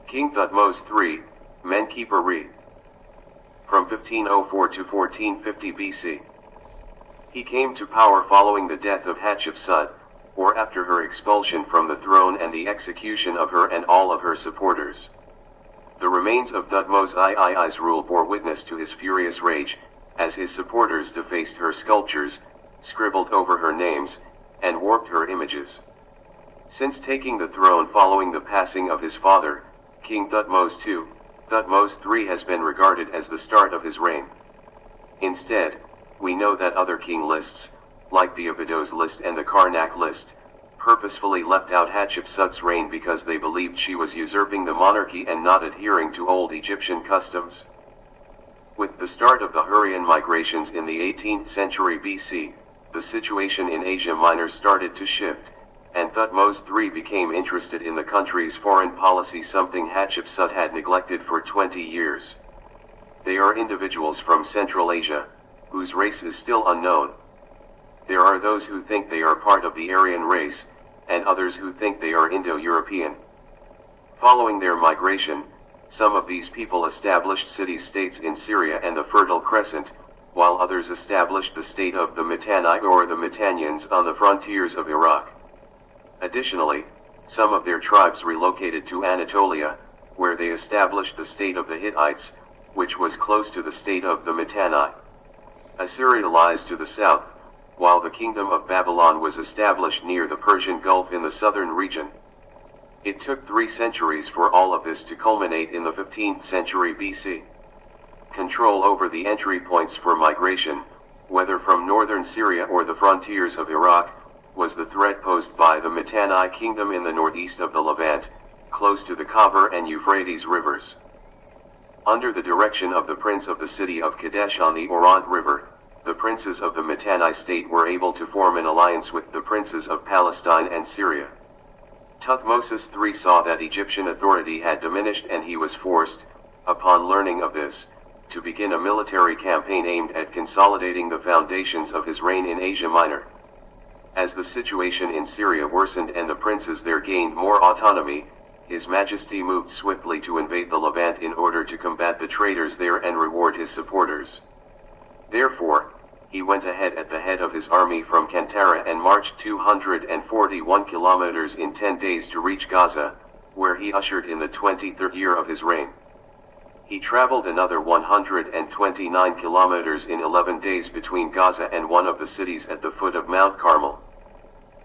King Thutmose III Men kheper from 1504 to 1450 BC. He came to power following the death of Hatshepsut, or after her expulsion from the throne and the execution of her and all of her supporters. The remains of Thutmose III's rule bore witness to his furious rage, as his supporters defaced her sculptures, scribbled over her names, and warped her images. Since taking the throne following the passing of his father, King Thutmose II, Thutmose III has been regarded as the start of his reign. Instead, we know that other king lists, like the Abydos list and the Karnak list, purposefully left out Hatshepsut's reign because they believed she was usurping the monarchy and not adhering to old Egyptian customs. With the start of the Hurrian migrations in the 18th century BC, the situation in Asia Minor started to shift, and Thutmose III became interested in the country's foreign policy, something Hatshepsut had neglected for 20 years. They are individuals from Central Asia, whose race is still unknown. There are those who think they are part of the Aryan race, and others who think they are Indo-European. Following their migration, some of these people established city-states in Syria and the Fertile Crescent, while others established the state of the Mitanni or the Mitannians on the frontiers of Iraq. Additionally, some of their tribes relocated to Anatolia, where they established the state of the Hittites, which was close to the state of the Mitanni. Assyria lies to the south, while the kingdom of Babylon was established near the Persian Gulf in the southern region. It took 3 centuries for all of this to culminate in the 15th century BC. Control over the entry points for migration, whether from northern Syria or the frontiers of Iraq, was the threat posed by the Mitanni kingdom in the northeast of the Levant, close to the Kheper and Euphrates rivers. Under the direction of the prince of the city of Kadesh on the Oront River, the princes of the Mitanni state were able to form an alliance with the princes of Palestine and Syria. Thutmose III saw that Egyptian authority had diminished, and he was forced, upon learning of this, to begin a military campaign aimed at consolidating the foundations of his reign in Asia Minor. As the situation in Syria worsened and the princes there gained more autonomy, His Majesty moved swiftly to invade the Levant in order to combat the traitors there and reward his supporters. Therefore, he went ahead at the head of his army from Kantara and marched 241 kilometers in 10 days to reach Gaza, where he ushered in the 23rd year of his reign. He traveled another 129 kilometers in 11 days between Gaza and one of the cities at the foot of Mount Carmel.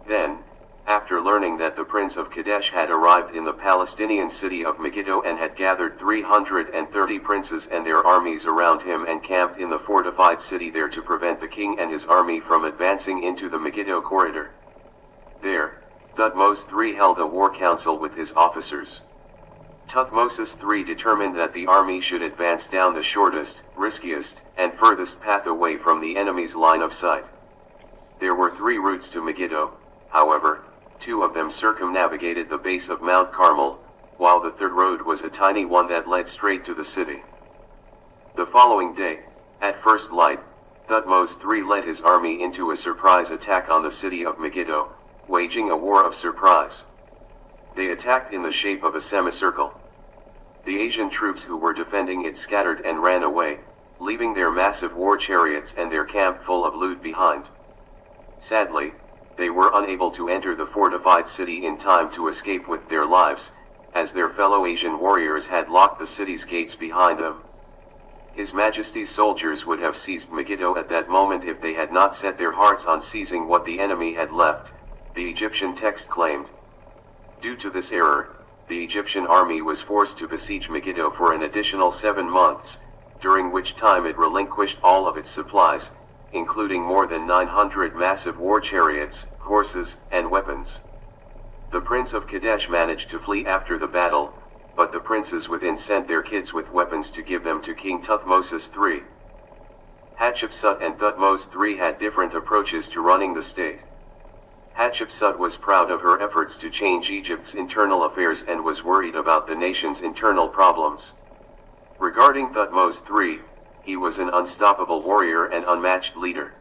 Then, after learning that the Prince of Kadesh had arrived in the Palestinian city of Megiddo and had gathered 330 princes and their armies around him and camped in the fortified city there to prevent the king and his army from advancing into the Megiddo corridor. There, Thutmose III held a war council with his officers. Thutmose III determined that the army should advance down the shortest, riskiest, and furthest path away from the enemy's line of sight. There were 3 routes to Megiddo, however. 2 of them circumnavigated the base of Mount Carmel, while the 3rd road was a tiny one that led straight to the city. The following day, at first light, Thutmose III led his army into a surprise attack on the city of Megiddo, waging a war of surprise. They attacked in the shape of a semicircle. The Asian troops who were defending it scattered and ran away, leaving their massive war chariots and their camp full of loot behind. Sadly, they were unable to enter the fortified city in time to escape with their lives, as their fellow Asian warriors had locked the city's gates behind them. His Majesty's soldiers would have seized Megiddo at that moment if they had not set their hearts on seizing what the enemy had left, the Egyptian text claimed. Due to this error, the Egyptian army was forced to besiege Megiddo for an additional 7 months, during which time it relinquished all of its supplies, including more than 900 massive war chariots, horses, and weapons. The Prince of Kadesh managed to flee after the battle, but the princes within sent their kids with weapons to give them to King Thutmose III. Hatshepsut and Thutmose III had different approaches to running the state. Hatshepsut was proud of her efforts to change Egypt's internal affairs and was worried about the nation's internal problems. Regarding Thutmose III, he was an unstoppable warrior and unmatched leader.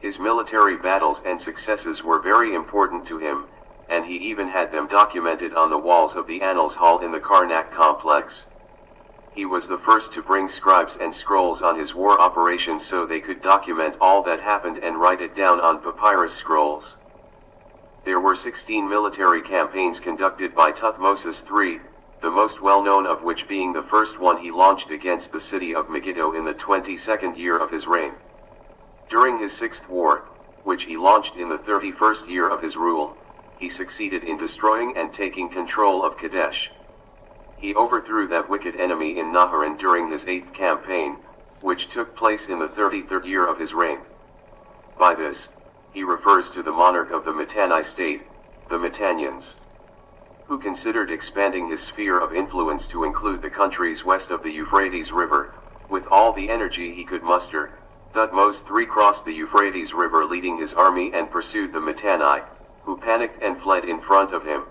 His military battles and successes were very important to him, and he even had them documented on the walls of the Annals Hall in the Karnak complex. He was the first to bring scribes and scrolls on his war operations so they could document all that happened and write it down on papyrus scrolls. There were 16 military campaigns conducted by Thutmose III, the most well-known of which being the first one he launched against the city of Megiddo in the 22nd year of his reign. During his sixth war, which he launched in the 31st year of his rule, he succeeded in destroying and taking control of Kadesh. He overthrew that wicked enemy in Naharan during his 8th campaign, which took place in the 33rd year of his reign. By this, he refers to the monarch of the Mitanni state, the Mitannians, who considered expanding his sphere of influence to include the countries west of the Euphrates River. With all the energy he could muster, Thutmose III crossed the Euphrates River leading his army and pursued the Mitanni, who panicked and fled in front of him.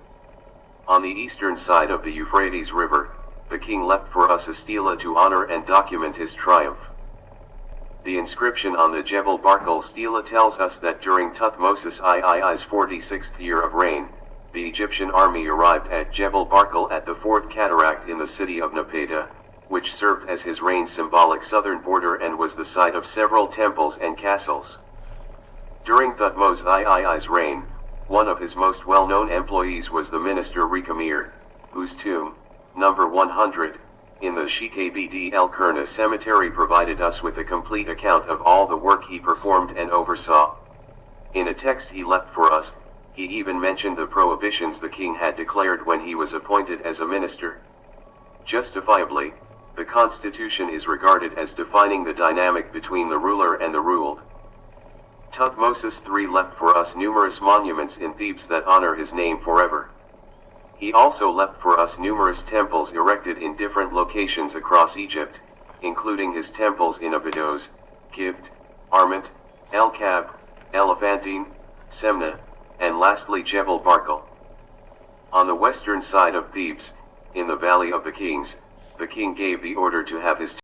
On the eastern side of the Euphrates River, the king left for us a stela to honor and document his triumph. The inscription on the Jebel Barkal stela tells us that during Thutmose III's 46th year of reign, the Egyptian army arrived at Jebel Barkal at the Fourth Cataract in the city of Napata, which served as his reign's symbolic southern border and was the site of several temples and castles. During Thutmose III's reign, one of his most well-known employees was the minister Rekamir, whose tomb, number 100, in the Sheikh El Kurna cemetery provided us with a complete account of all the work he performed and oversaw. In a text he left for us, he even mentioned the prohibitions the king had declared when he was appointed as a minister. Justifiably, the constitution is regarded as defining the dynamic between the ruler and the ruled. Thutmose III left for us numerous monuments in Thebes that honor his name forever. He also left for us numerous temples erected in different locations across Egypt, including his temples in Abydos, Gift, Armant, El Kab, Elephantine, Semna, and lastly Jebel Barkal. On the western side of Thebes, in the Valley of the Kings, the king gave the order to have his